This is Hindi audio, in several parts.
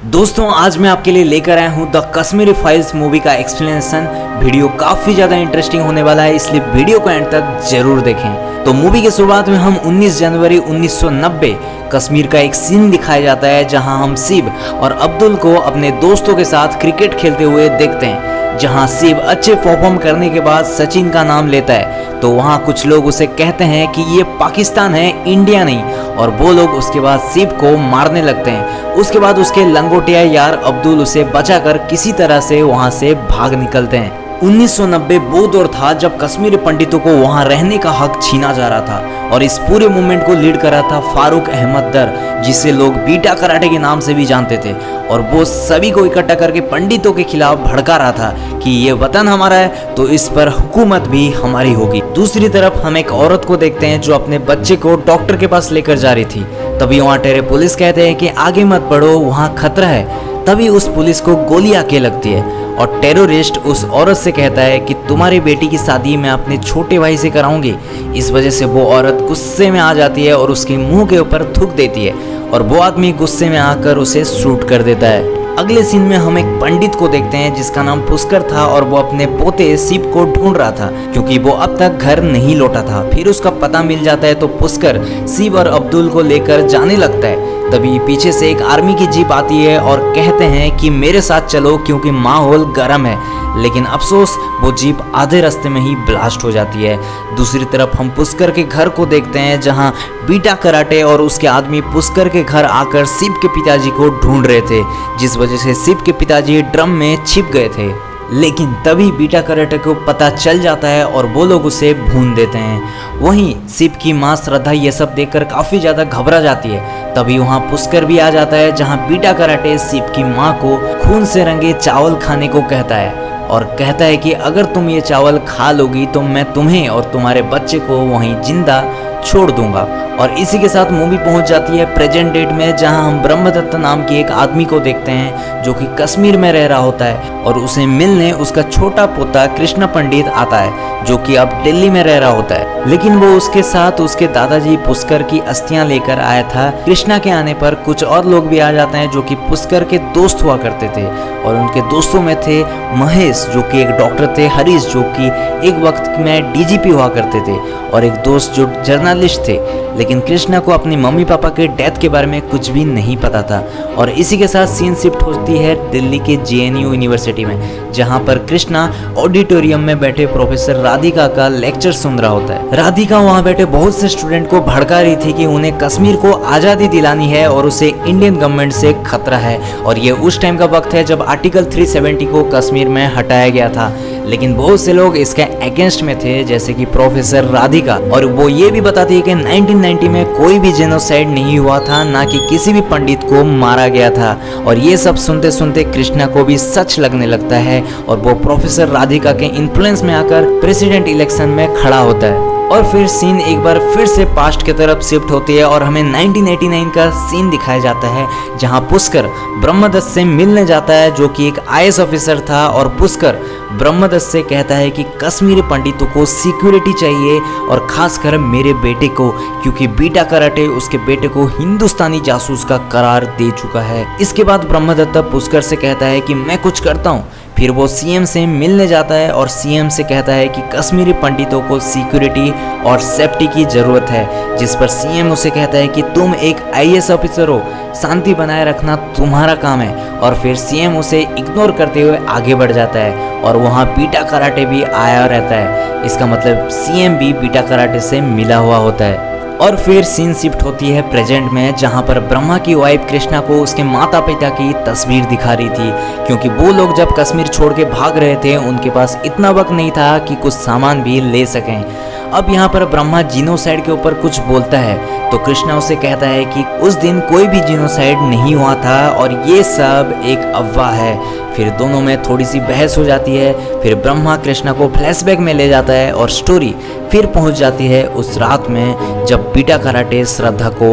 दोस्तों आज मैं आपके लिए लेकर आया हूँ द कश्मीरी फाइल्स मूवी का एक्सप्लेनेशन। वीडियो काफ़ी ज़्यादा इंटरेस्टिंग होने वाला है, इसलिए वीडियो को एंड तक जरूर देखें। तो मूवी की शुरुआत में हम 19 जनवरी 1990 कश्मीर का एक सीन दिखाया जाता है, जहां हम शिव और अब्दुल को अपने दोस्तों के साथ क्रिकेट खेलते हुए देखते हैं। जहां शिव अच्छे परफॉर्म करने के बाद सचिन का नाम लेता है तो वहां कुछ लोग उसे कहते हैं कि ये पाकिस्तान है, इंडिया नहीं, और वो लोग उसके बाद शिव को मारने लगते हैं। उसके बाद उसके लंगोटिया यार अब्दुल उसे बचाकर किसी तरह से वहां से भाग निकलते हैं। 1990 वो दौर था जब कश्मीरी पंडितों को वहां रहने का हक छीना जा रहा था, और इस पूरे मूवमेंट को लीड कर रहा था फारूक अहमद दर, जिसे लोग बीटा कराटे के नाम से भी जानते थे। और वो सभी को इकट्ठा करके पंडितों के खिलाफ भड़का रहा था कि ये वतन हमारा है तो इस पर हुकूमत भी हमारी होगी। दूसरी तरफ हम एक औरत को देखते हैं जो अपने बच्चे को डॉक्टर के पास लेकर जा रही थी। तभी वहाँ ठहरे पुलिस कहते हैं कि आगे मत बढ़ो, वहाँ खतरा है। तभी उस पुलिस को गोली आके लगती है और टेररिस्ट उस औरत से कहता है कि तुम्हारी बेटी की शादी मैं अपने छोटे भाई से कराऊंगी। इस वजह से वो औरत गुस्से में आ जाती है और उसके मुंह के ऊपर थूक देती है, और वो आदमी गुस्से में आकर उसे शूट कर देता है। अगले सीन में हम एक पंडित को देखते हैं जिसका नाम पुष्कर था, और वो अपने पोते शिव को ढूंढ रहा था क्योंकि वो अब तक घर नहीं लौटा था। फिर उसका पता मिल जाता है तो पुष्कर शिव और अब्दुल को लेकर जाने लगता है। तभी पीछे से एक आर्मी की जीप आती है और कहते हैं कि मेरे साथ चलो क्योंकि माहौल गर्म है, लेकिन अफसोस वो जीप आधे रास्ते में ही ब्लास्ट हो जाती है। दूसरी तरफ हम पुष्कर के घर को देखते हैं जहां बीटा कराटे और उसके आदमी पुष्कर के घर आकर शिव के पिताजी को ढूंढ रहे थे, जिस वजह से शिव के पिताजी ड्रम में छिप गए थे। लेकिन तभी बीटा कराटे को पता चल जाता है और वो लोग उसे भून देते हैं। वहीं शिव की माँ श्रद्धा ये सब देखकर काफ़ी ज़्यादा घबरा जाती है। तभी वहाँ पुष्कर भी आ जाता है जहाँ बीटा कराटे शिव की माँ को खून से रंगे चावल खाने को कहता है, और कहता है कि अगर तुम ये चावल खा लोगी तो मैं तुम्हें और तुम्हारे बच्चे को वहीं जिंदा छोड़ दूंगा। और इसी के साथ मूवी पहुंच जाती है प्रेजेंट डेट में, जहां हम ब्रह्मदत्त नाम के एक आदमी को देखते हैं जो कि कश्मीर में रह रहा होता है, और उसे मिलने उसका छोटा पोता कृष्ण पंडित आता है जो कि अब दिल्ली में रह रहा होता है। लेकिन वो उसके साथ उसके दादाजी पुष्कर की अस्थियां लेकर आया था। कृष्णा के आने पर कुछ और लोग भी आ जाते हैं जो कि पुष्कर के दोस्त हुआ करते थे, और उनके दोस्तों में थे महेश जो कि एक डॉक्टर थे, हरीश जो कि एक वक्त में डीजीपी हुआ करते थे, और एक दोस्त जो जर्नलिस्ट थे। लेकिन कृष्णा को अपनी मम्मी पापा के डेथ के बारे में कुछ भी नहीं पता था। और इसी के साथ सीन शिफ्ट होती है दिल्ली के जेएनयू यूनिवर्सिटी में, जहां पर कृष्णा ऑडिटोरियम में बैठे प्रोफेसर राधिका का लेक्चर सुन रहा होता है। राधिका वहां बैठे बहुत से स्टूडेंट को भड़का रही थी कि उन्हें कश्मीर को आज़ादी दिलानी है और उसे इंडियन गवर्नमेंट से खतरा है, और ये उस टाइम का वक्त है जब आर्टिकल 370 को कश्मीर में हटाया गया था। लेकिन बहुत से लोग इसके अगेंस्ट में थे, जैसे कि प्रोफेसर राधिका, और वो ये भी बताती है कि 1990 में कोई भी जेनोसाइड नहीं हुआ था, ना कि किसी भी पंडित को मारा गया था। और ये सब सुनते सुनते कृष्णा को भी सच लगने लगता है, और वो प्रोफेसर राधिका के इन्फ्लुएंस में आकर प्रेसिडेंट इलेक्शन में खड़ा होता है। और फिर सीन एक बार फिर से पास्ट की तरफ शिफ्ट होती है और हमें 1989 का सीन दिखाया जाता है, जहां पुष्कर ब्रह्मदत्त से मिलने जाता है जो कि एक आईएएस ऑफिसर था। और पुष्कर ब्रह्मदत्त से कहता है कि कश्मीरी पंडितों को सिक्योरिटी चाहिए, और खासकर मेरे बेटे को, क्योंकि बीटा कराटे उसके बेटे को हिंदुस्तानी जासूस का करार दे चुका है। इसके बाद ब्रह्मदत्त पुष्कर से कहता है कि मैं कुछ करता हूँ। फिर वो सीएम से मिलने जाता है और सीएम से कहता है कि कश्मीरी पंडितों को सिक्योरिटी और सेफ्टी की ज़रूरत है, जिस पर सीएम उसे कहता है कि तुम एक आईएएस ऑफिसर हो, शांति बनाए रखना तुम्हारा काम है। और फिर सीएम उसे इग्नोर करते हुए आगे बढ़ जाता है, और वहाँ बीटा कराटे भी आया रहता है। इसका मतलब सीएम भी बीटा कराटे से मिला हुआ होता है। और फिर सीन शिफ्ट होती है प्रेजेंट में, जहां पर ब्रह्मा की वाइफ कृष्णा को उसके माता पिता की तस्वीर दिखा रही थी, क्योंकि वो लोग जब कश्मीर छोड़ के भाग रहे थे उनके पास इतना वक्त नहीं था कि कुछ सामान भी ले सकें। अब यहाँ पर ब्रह्मा जीनोसाइड के ऊपर कुछ बोलता है तो कृष्णा उसे कहता है कि उस दिन कोई भी जीनोसाइड नहीं हुआ था और ये सब एक अफवाह है। फिर दोनों में थोड़ी सी बहस हो जाती है। फिर ब्रह्मा कृष्णा को फ्लैशबैक में ले जाता है और स्टोरी फिर पहुंच जाती है उस रात में जब बीटा कराटे श्रद्धा को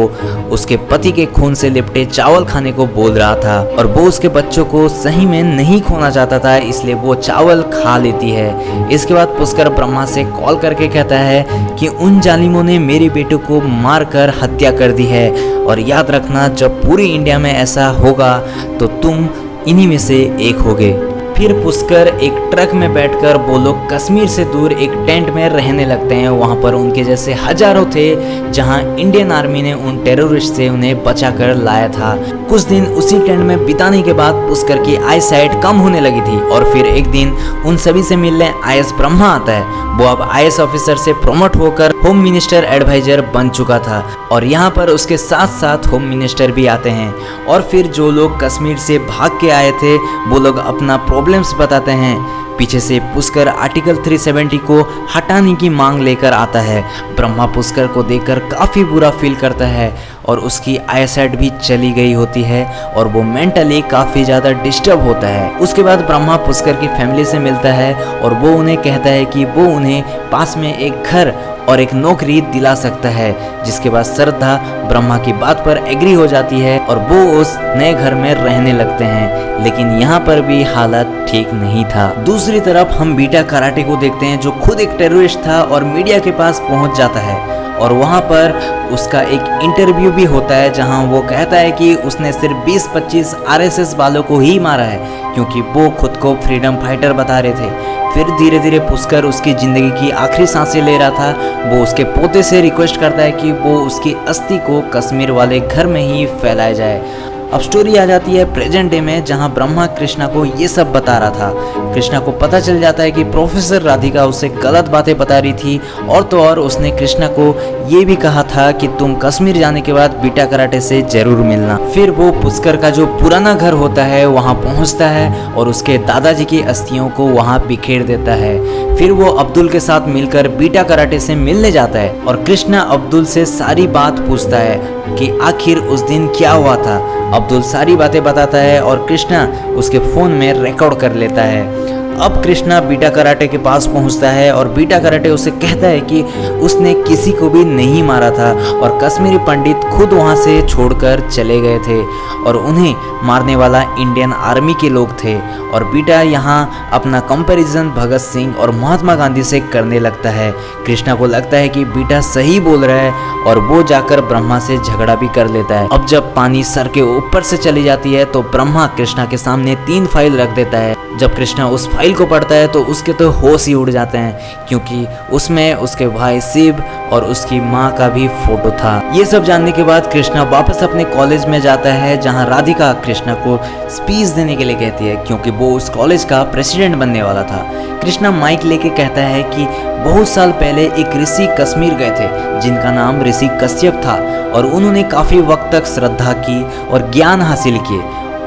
उसके पति के खून से लिपटे चावल खाने को बोल रहा था, और वो उसके बच्चों को सही में नहीं खोना चाहता था, इसलिए वो चावल खा लेती है। इसके बाद पुष्कर ब्रह्मा से कॉल करके कहता है है कि उन जालिमों ने मेरे बेटे को मारकर हत्या कर दी है, और याद रखना जब पूरी इंडिया में ऐसा होगा तो तुम इन्हीं में से एक होगे। फिर पुष्कर एक ट्रक में बैठकर वो लोग कश्मीर से दूर एक टेंट में रहने लगते हैं। वहाँ पर उनके जैसे हजारों थे, जहाँ इंडियन आर्मी ने उन टेररिस्ट से उन्हें बचाकर लाया था। कुछ दिन उसी टेंट में बिताने के बाद पुष्कर की आई साइट कम होने लगी थी, और फिर एक दिन उन सभी से मिलने IAS ब्रह्मा आता है। वो अब IAS ऑफिसर से प्रमोट होकर होम मिनिस्टर एडवाइजर बन चुका था, और यहाँ पर उसके साथ साथ होम मिनिस्टर भी आते हैं। और फिर जो लोग कश्मीर से भाग के आए थे वो लोग अपना प्रॉब्लम्स बताते हैं। पीछे से पुष्कर आर्टिकल 370 को हटाने की मांग लेकर आता है। ब्रह्मा पुष्कर को देखकर काफ़ी बुरा फील करता है, और उसकी आईसाइट भी चली गई होती है, और वो मेंटली काफ़ी ज़्यादा डिस्टर्ब होता है। उसके बाद ब्रह्मा पुष्कर की फैमिली से मिलता है, और वो उन्हें कहता है कि वो उन्हें पास में एक घर और एक नौकरी दिला सकता है। जिसके बाद श्रद्धा ब्रह्मा की बात पर एग्री हो जाती है, और वो उस नए घर में रहने लगते हैं। लेकिन यहाँ पर भी हालत ठीक नहीं था। दूसरी तरफ हम बीटा कराटे को देखते हैं, जो खुद एक टेररिस्ट था और मीडिया के पास पहुँच जाता है, और वहाँ पर उसका एक इंटरव्यू भी होता है, जहाँ वो कहता है कि उसने सिर्फ 20-25 RSS वालों को ही मारा है, क्योंकि वो खुद को फ्रीडम फाइटर बता रहे थे। फिर धीरे धीरे पुष्कर उसकी ज़िंदगी की आखिरी सांसें ले रहा था। वो उसके पोते से रिक्वेस्ट करता है कि वो उसकी अस्थि को कश्मीर वाले घर में ही फैलाया जाए। अब स्टोरी आ जाती है प्रेजेंट डे में, जहां ब्रह्मा कृष्णा को ये सब बता रहा था। कृष्णा को पता चल जाता है कि प्रोफेसर राधिका उसे गलत बातें बता रही थी, और तो और उसने कृष्णा को ये भी कहा था कि तुम कश्मीर जाने के बाद बीटा कराटे से जरूर मिलना। फिर वो पुष्कर का जो पुराना घर होता है वहाँ पहुँचता है, और उसके दादाजी की अस्थियों को वहाँ बिखेर देता है। फिर वो अब्दुल के साथ मिलकर बीटा कराटे से मिलने जाता है, और कृष्णा अब्दुल से सारी बात पूछता है कि आखिर उस दिन क्या हुआ था। अब्दुल सारी बातें बताता है, और कृष्णा उसके फ़ोन में रिकॉर्ड कर लेता है। अब कृष्णा बीटा कराटे के पास पहुंचता है, और बीटा कराटे उसे कहता है कि उसने किसी को भी नहीं मारा था, और कश्मीरी पंडित खुद वहां से छोड़कर चले गए थे, और उन्हें मारने वाला इंडियन आर्मी के लोग थे। और बीटा यहाँ अपना कंपैरिजन भगत सिंह और महात्मा गांधी से करने लगता है। कृष्णा को लगता है कि बीटा सही बोल रहा है, और वो जाकर ब्रह्मा से झगड़ा भी कर लेता है। अब जब पानी सर के ऊपर से चली जाती है तो ब्रह्मा कृष्णा के सामने 3 फाइल रख देता है। जब कृष्णा उस फाइल को पढ़ता है तो उसके तो होश ही उड़ जाते हैं, क्योंकि उसमें उसके भाई शिव और उसकी माँ का भी फोटो था। ये सब जानने के बाद कृष्णा वापस अपने कॉलेज में जाता है, जहाँ राधिका कृष्णा को स्पीच देने के लिए कहती है, क्योंकि वो उस कॉलेज का प्रेसिडेंट बनने वाला था। कृष्णा माइक लेके कहता है कि बहुत साल पहले एक ऋषि कश्मीर गए थे, जिनका नाम ऋषि कश्यप था, और उन्होंने काफ़ी वक्त तक श्रद्धा की और ज्ञान हासिल किए,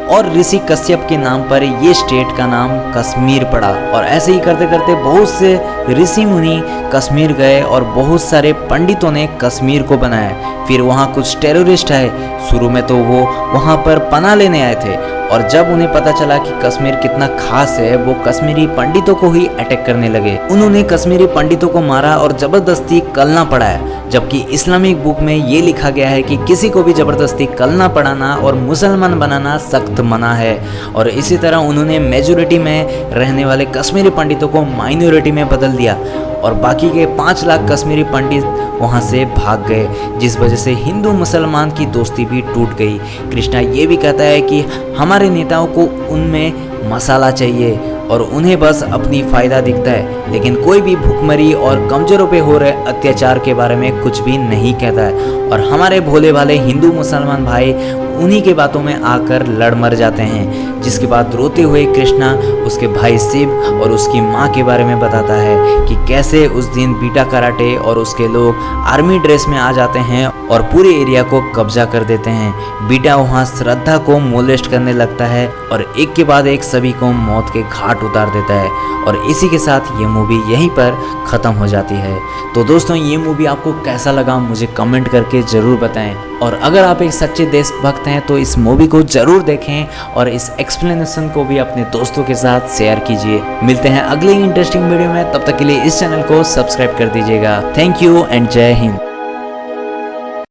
और ऋषि कश्यप के नाम पर ये स्टेट का नाम कश्मीर पड़ा। और ऐसे ही करते करते बहुत से ऋषि मुनि कश्मीर गए, और बहुत सारे पंडितों ने कश्मीर को बनाया। फिर वहाँ कुछ टेररिस्ट आए। शुरू में तो वो वहाँ पर पनाह लेने आए थे, और जब उन्हें पता चला कि कश्मीर कितना खास है, वो कश्मीरी पंडितों को ही अटैक करने लगे। उन्होंने कश्मीरी पंडितों को मारा और जबरदस्ती कलमा पढ़ाया, जबकि इस्लामिक बुक में ये लिखा गया है कि किसी को भी जबरदस्ती कलमा पढ़ाना और मुसलमान बनाना सख्त मना है। और इसी तरह उन्होंने मेजोरिटी में रहने वाले कश्मीरी पंडितों को माइनॉरिटी में बदल दिया, और बाकी के 5 लाख कश्मीरी पंडित वहाँ से भाग गए, जिस वजह से हिंदू मुसलमान की दोस्ती भी टूट गई। कृष्णा ये भी कहता है कि हमारे नेताओं को उनमें मसाला चाहिए, और उन्हें बस अपनी फ़ायदा दिखता है, लेकिन कोई भी भूखमरी और कमज़ोरों पे हो रहे अत्याचार के बारे में कुछ भी नहीं कहता है। और हमारे भोले भाले हिंदू मुसलमान भाई उन्हीं के बातों में आकर लड़ मर जाते हैं। जिसके बाद रोते हुए कृष्णा उसके भाई शिव और उसकी माँ के बारे में बताता है कि कैसे उस दिन बीटा कराटे और उसके लोग आर्मी ड्रेस में आ जाते हैं और पूरे एरिया को कब्जा कर देते हैं। बीटा वहाँ श्रद्धा को मोलेस्ट करने लगता है और एक के बाद एक सभी को मौत के घाट उतार देता है। और इसी के साथ ये मूवी यहीं पर ख़त्म हो जाती है। तो दोस्तों, ये मूवी आपको कैसा लगा मुझे कमेंट करके ज़रूर बताएं। और अगर आप एक सच्चे देशभक्त हैं तो इस मूवी को ज़रूर देखें और इस एक्सप्लेनेशन को भी अपने दोस्तों के साथ शेयर कीजिए। मिलते हैं अगले इंटरेस्टिंग वीडियो में, तब तक के लिए इस चैनल को सब्सक्राइब कर दीजिएगा। थैंक यू एंड जय हिंद।